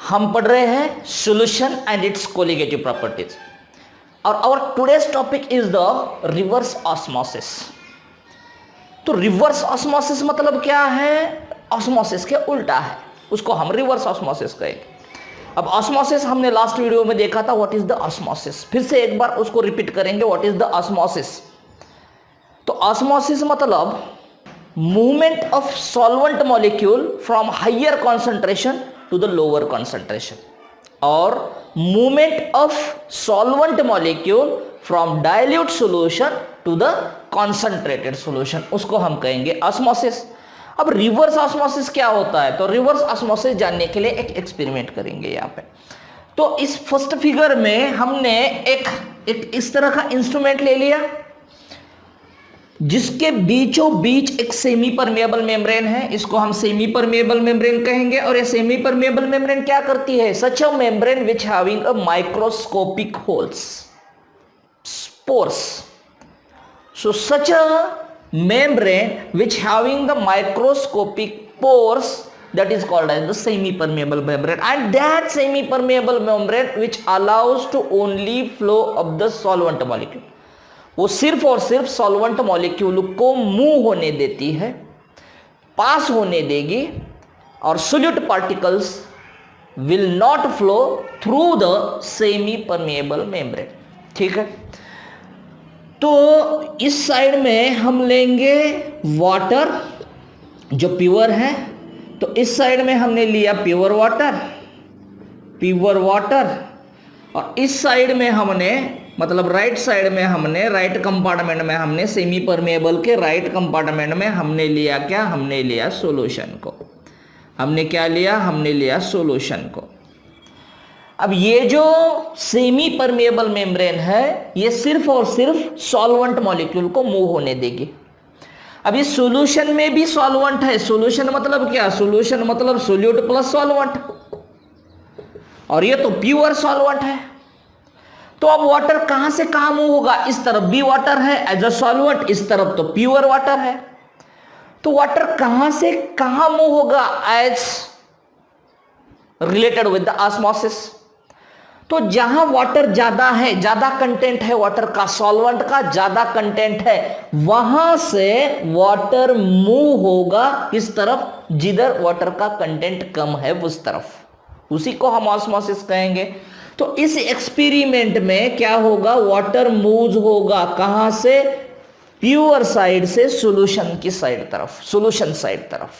हम पढ़ रहे हैं solution and its colligative properties और our today's topic is the reverse osmosis. तो रिवर्स ऑस्मोसिस मतलब क्या है? ऑस्मोसिस के उल्टा है, उसको हम रिवर्स ऑस्मोसिस कहेंगे। अब ऑस्मोसिस हमने लास्ट वीडियो में देखा था, व्हाट इज द ऑस्मोसिस। फिर से एक बार उसको रिपीट करेंगे, व्हाट इज द ऑस्मोसिस। तो ऑस्मोसिस मतलब movement of solvent molecule from higher concentration to the lower concentration और movement of solvent molecule from dilute solution to the concentrated solution, उसको हम कहेंगे ऑस्मोसिस। अब रिवर्स ऑस्मोसिस क्या होता है? तो रिवर्स ऑस्मोसिस जानने के लिए एक एक्सपेरिमेंट करेंगे यहाँ पे। तो इस फर्स्ट फिगर में हमने एक इस तरह का इंस्ट्रूमेंट ले लिया जिसके बीचों बीच एक सेमी परमेएबल मेम्ब्रेन है, इसको हम सेमी परमेएबल मेम्ब्रेन कहेंगे। और ये सेमी परमेएबल मेम्ब्रेन क्या करती है? Such a membrane which having a microscopic holes, spores. So such a membrane which having the microscopic pores, that is called as the semi permeable membrane, and that semi permeable membrane which allows to only flow of the solvent molecule, वो सिर्फ और सिर्फ solvent molecule को move होने देती है, पास होने देगी, और solute particles will not flow through the semi permeable membrane. ठीक है, तो इस साइड में हम लेंगे वाटर जो प्योर है, तो इस साइड में हमने लिया प्योर वाटर, और इस साइड में हमने मतलब राइट साइड में हमने राइट कंपार्टमेंट में हमने सेमी परमेएबल के राइट कंपार्टमेंट में हमने लिया क्या? हमने लिया सॉल्यूशन को। हमने क्या लिया? हमने लिया सॉल्यूशन को। अब ये जो सेमी परमेएबल मेम्ब्रेन है ये सिर्फ और सिर्फ सॉल्वेंट मॉलिक्यूल को मूव होने देगी। अब ये सॉल्यूशन में भी सॉल्वेंट है। सॉल्यूशन मतलब क्या? सॉल्यूशन मतलब सोल्यूट प्लस सॉल्वेंट, और ये तो प्योर सॉल्वेंट है। तो अब वाटर कहां से कहां मूव होगा? इस तरफ भी वाटर है एज अ सॉल्वेंट, इस तरफ तो प्योर वाटर है। तो वाटर कहां से कहां मूव होगा age related with the osmosis? तो जहां वाटर ज्यादा है, ज्यादा कंटेंट है वाटर का, सॉल्वेंट का ज्यादा कंटेंट है, वहां से वाटर मूव होगा इस तरफ, जिधर वाटर का कंटेंट कम है उस तरफ, उसी को हम ऑस्मोसिस कहेंगे। तो इस एक्सपेरिमेंट में क्या होगा? वाटर मूव होगा कहां से? प्योर साइड से सॉल्यूशन की साइड तरफ, सॉल्यूशन साइड तरफ।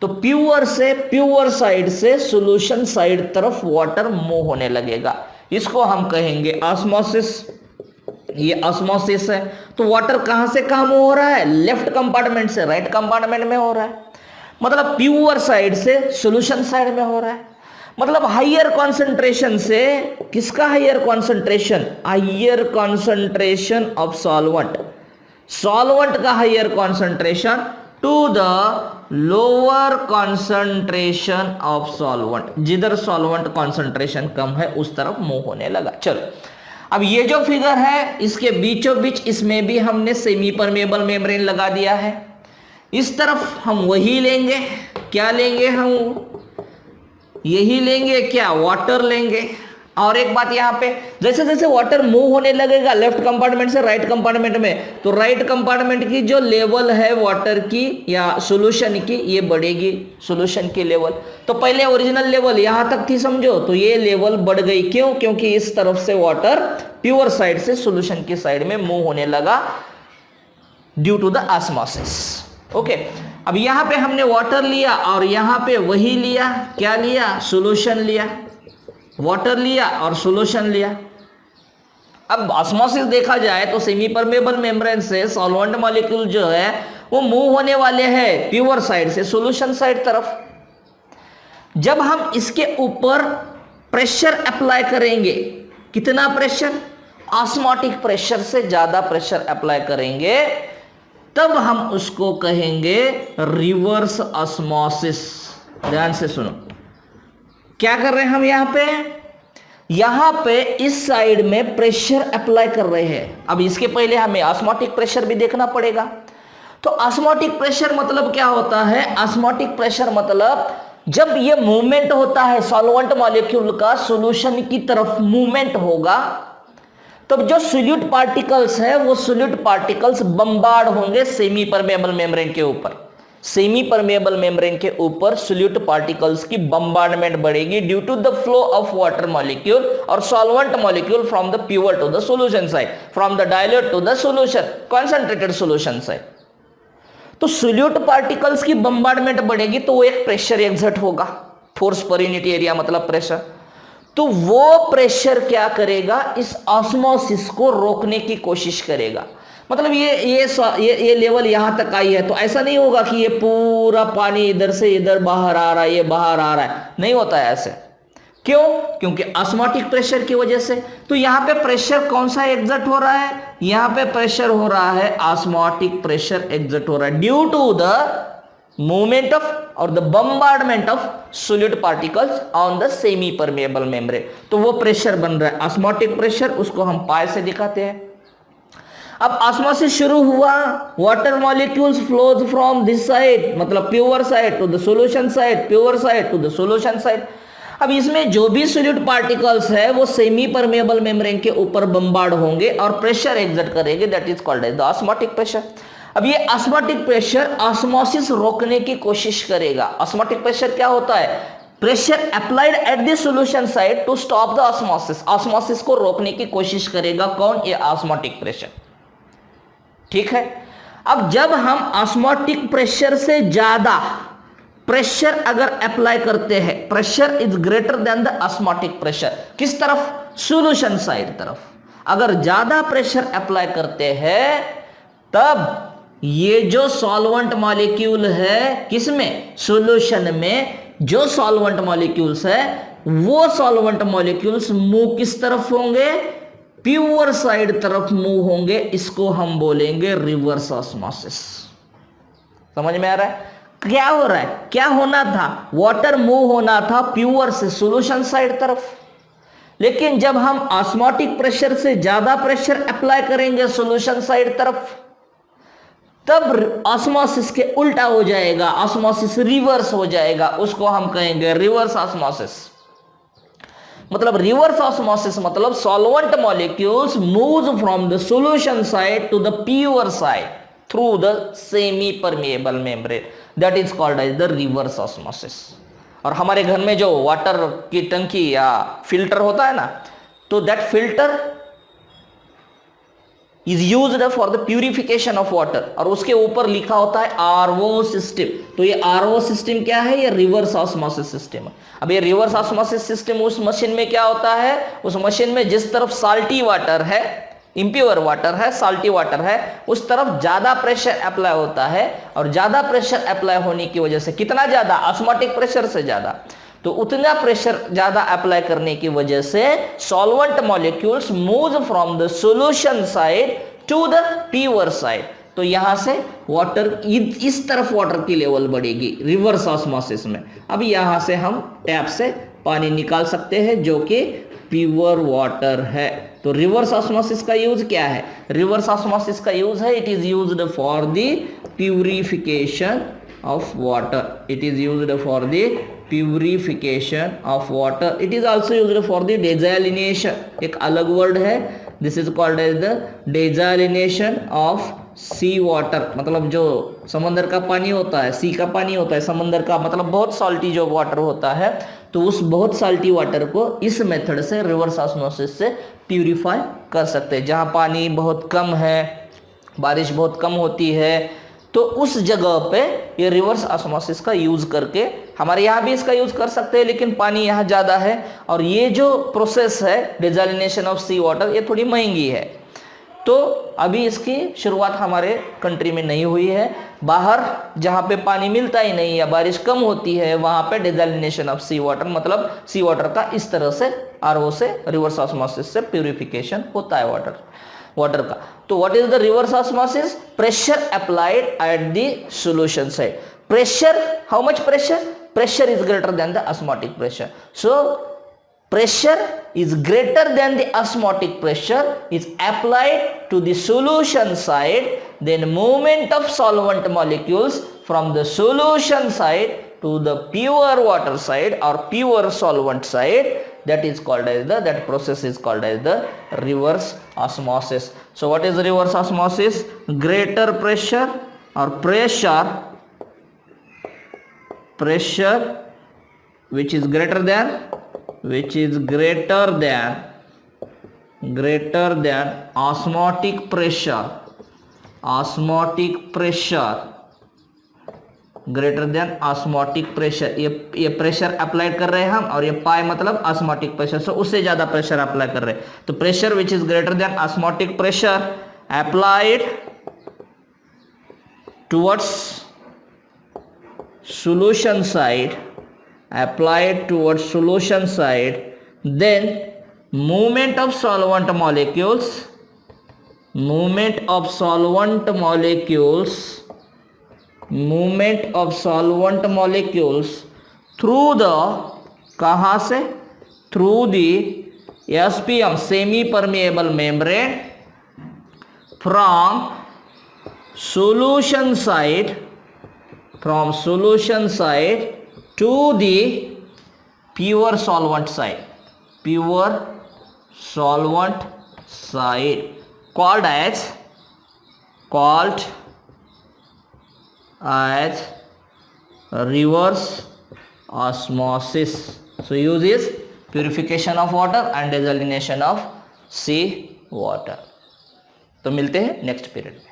तो प्योर साइड से सॉल्यूशन साइड तरफ वाटर मूव होने लगेगा, इसको हम कहेंगे ऑस्मोसिस। ये ऑस्मोसिस है। तो वाटर कहां से कहां मूव हो रहा है? लेफ्ट कंपार्टमेंट से राइट कंपार्टमेंट में हो रहा है, मतलब प्योर साइड से सॉल्यूशन साइड में हो रहा है। मतलब हायर कॉन्सेंट्रेशन से किसका higher concentration? Higher concentration of solvent का higher concentration to the lower concentration of solvent, जिधर सॉल्वेंट कॉन्सेंट्रेशन कम है उस तरफ मूव होने लगा। चलो, अब ये जो फिगर है इसके बीचों बीच इसमें भी हमने सेमी परमेएबल मेम्ब्रेन लगा दिया है। इस तरफ हम वही लेंगे, क्या लेंगे? हम यही लेंगे, क्या? वाटर लेंगे। और एक बात यहाँ पे, जैसे जैसे वाटर मूव होने लगेगा लेफ्ट कंपार्टमेंट से राइट कंपार्टमेंट में, तो राइट कंपार्टमेंट की जो लेवल है वाटर की या सॉल्यूशन की, ये बढ़ेगी सॉल्यूशन की लेवल। तो पहले ओरिजिनल लेवल यहाँ तक थी समझो, तो ये लेवल बढ़ गई। क्यों? क्योंकि इस तरफ से वाटर प्योर साइड से सॉल्यूशन की साइड में मूव होने लगा due to the osmosis. Okay, अब यहाँ पे हमने वाटर लिया और यहाँ पे वही लिया, क्या लिया? सॉल्यूशन लिया। वाटर लिया और सॉल्यूशन लिया। अब ऑस्मोसिस देखा जाए तो सेमी परमेएबल मेम्ब्रेन से सॉल्वेंट मॉलिक्यूल जो है वो मूव होने वाले हैं प्योर साइड से सॉल्यूशन साइड तरफ। जब हम इसके ऊपर प्रेशर अप्लाई करेंगे, कितना प्रेशर? ऑस्मोटिक प्रेशर से ज्यादा प्रेशर अप्लाई करेंगे, तब हम उसको कहेंगे रिवर्स ऑस्मोसिस। ध्यान से सुनो, क्या कर रहे हैं हम यहां पे इस साइड में प्रेशर अप्लाई कर रहे हैं। अब इसके पहले हमें ऑस्मोटिक प्रेशर भी देखना पड़ेगा। तो ऑस्मोटिक प्रेशर मतलब क्या होता है? ऑस्मोटिक प्रेशर मतलब जब ये मूवमेंट होता है सॉल्वेंट मॉलिक्यूल का सॉल्यूशन की तरफ मूवमेंट होगा, तब जो सोल्यूट पार्टिकल्स है वो सोल्यूट पार्टिकल्स बम्बार्ड होंगे सेमी परमेबल मेम्ब्रेन के ऊपर। सेमी परमेबल मेम्ब्रेन के ऊपर सोल्यूट पार्टिकल्स की बम्बार्डमेंट बढ़ेगी due to the flow of water molecule और solvent molecule from the pure to the solution side, from the dilute to the solution, concentrated solution side. तो solute particles की bombardment बढ़ेगी तो वो एक pressure exert होगा, force per unit area मतलब pressure. तो वो प्रेशर क्या करेगा, इस ऑस्मोसिस को रोकने की कोशिश करेगा। मतलब ये लेवल यहां तक आई है तो ऐसा नहीं होगा कि ये पूरा पानी इधर से इधर बाहर आ रहा है, ये बाहर आ रहा है, नहीं होता है ऐसे। क्यों? क्योंकि ऑस्मोटिक प्रेशर की वजह से। तो यहां पे प्रेशर कौन सा एग्जर्ट हो रहा है, यहां पे प्रेशर हो रहा है ऑस्मोटिक प्रेशर एग्जर्ट हो रहा है due to the movement of और the bombardment of solute particles on the semi permeable membrane. तो वो प्रेशर बन रहा है ऑस्मोटिक प्रेशर, उसको हम पाई से दिखाते हैं। अब ऑस्मोसिस शुरू हुआ, water molecules flows from this side मतलब pure side to the solution side, pure side to the solution side. अब इसमें जो भी सोल्यूट पार्टिकल्स है वो सेमी परमेबल मेम्ब्रेन के ऊपर बम्बार्ड होंगे और प्रेशर एग्जर्ट करेंगे, that is called as the osmotic pressure. अब ये ऑस्मोटिक प्रेशर ऑस्मोसिस रोकने की कोशिश करेगा। ऑस्मोटिक प्रेशर क्या होता है, pressure applied at the solution side to stop the osmosis, osmosis को रोकने की कोशिश करेगा। कौन? ये ऑस्मोटिक प्रेशर। ठीक है। अब जब हम ऑस्मोटिक प्रेशर से ज्यादा प्रेशर अगर अप्लाई करते हैं, pressure is greater than the osmotic pressure, किस तरफ? सॉल्यूशन साइड तरफ। अगर ज्यादा प्रेशर अप्लाई करते हैं तब ये जो सॉल्वेंट मॉलिक्यूल है किसमें? सॉल्यूशन में जो सॉल्वेंट मॉलिक्यूल्स है वो सॉल्वेंट मॉलिक्यूल्स मूव किस तरफ होंगे? प्योर साइड तरफ मूव होंगे। इसको हम बोलेंगे रिवर्स ऑस्मोसिस। समझ में आ रहा है क्या हो रहा है? क्या होना था? वाटर मूव होना था प्योर से सॉल्यूशन साइड तरफ, लेकिन जब हम ऑस्मोटिक प्रेशर से ज्यादा प्रेशर अप्लाई करेंगे सॉल्यूशन साइड तरफ तब ऑस्मोसिस के उल्टा हो जाएगा, ऑस्मोसिस रिवर्स हो जाएगा। उसको हम कहेंगे रिवर्स ऑस्मोसिस। मतलब रिवर्स ऑस्मोसिस मतलब solvent molecules moves from the solution side to the pure side through the semi permeable membrane, that is called as the reverse osmosis. और हमारे घर में जो वाटर की टंकी या फिल्टर होता है ना, तो that filter is used for the purification of water और उसके ऊपर लिखा होता है आरओ सिस्टम। तो ये आरओ सिस्टम क्या है? ये रिवर्स ऑस्मोसिस सिस्टम है। अब ये रिवर्स ऑस्मोसिस सिस्टम उस मशीन में क्या होता है? उस मशीन में जिस तरफ साल्टी वाटर है, इम्प्योर वाटर है, साल्टी वाटर है, उस तरफ ज्यादा प्रेशर अप्लाई होता है और ज्यादा प्रेशर अप्लाई होने की वजह से, कितना ज्यादा? ऑस्मोटिक प्रेशर से ज्यादा, तो उतना प्रेशर ज्यादा अप्लाई करने की वजह से solvent molecules move from the solution side to the pure side. तो यहां से वाटर इस तरफ वाटर की लेवल बढ़ेगी रिवर्स ऑस्मोसिस में। अब यहां से हम टैप से पानी निकाल सकते हैं जो कि प्योर वाटर है। तो रिवर्स ऑस्मोसिस का यूज क्या है? रिवर्स ऑस्मोसिस का यूज है, it is used for the purification of water. It is used for the purification of water. It is also used for the desalination. एक अलग word है, this is called as the desalination of sea water। मतलब जो समंदर का पानी होता है, सी का पानी होता है, समंदर का मतलब बहुत साल्टी जो वाटर होता है, तो उस बहुत साल्टी वाटर को इस मेथड से रिवर्स ऑस्मोसिस से प्यूरिफाई कर सकते हैं। जहाँ पानी बहुत कम है, बारिश बहुत कम होती है, तो उस जगह पे ये रिवर्स ऑस्मोसिस का यूज करके, हमारे यहाँ भी इसका यूज कर सकते हैं लेकिन पानी यहाँ ज्यादा है और ये जो प्रोसेस है डिसैलिनेशन ऑफ सी वाटर ये थोड़ी महंगी है, तो अभी इसकी शुरुआत हमारे कंट्री में नहीं हुई है। बाहर जहाँ पे पानी मिलता ही नहीं या बारिश कम होती है वहाँ पे डिसैलिनेशन ऑफ सी वाटर मतलब सी वाटर का इस तरह से आरओ से रिवर्स ऑस्मोसिस से प्यूरिफिकेशन होता है वाटर का। तो what is the reverse osmosis? Pressure applied at the solution side. Pressure, how much pressure? Pressure is greater than the osmotic pressure. So pressure is greater than the osmotic pressure is applied to the solution side, then movement of solvent molecules from the solution side to the pure water side or pure solvent side, that is called as that process is called as the reverse osmosis. So what is reverse osmosis? Greater pressure or pressure which is greater than osmotic pressure greater than osmotic pressure. ये pressure applied कर रहे हैं हम, और ये पाई मतलब osmotic pressure, सो उससे ज्यादा प्रेशर अप्लाई कर रहे हैं. तो pressure which is greater than osmotic pressure applied towards solution side, then movement of solvent molecules through the कहाँ से? through the SPM semi permeable membrane from solution side to the pure solvent side called as reverse osmosis. So use is purification of water and desalination of sea water. तो मिलते हैं next period में.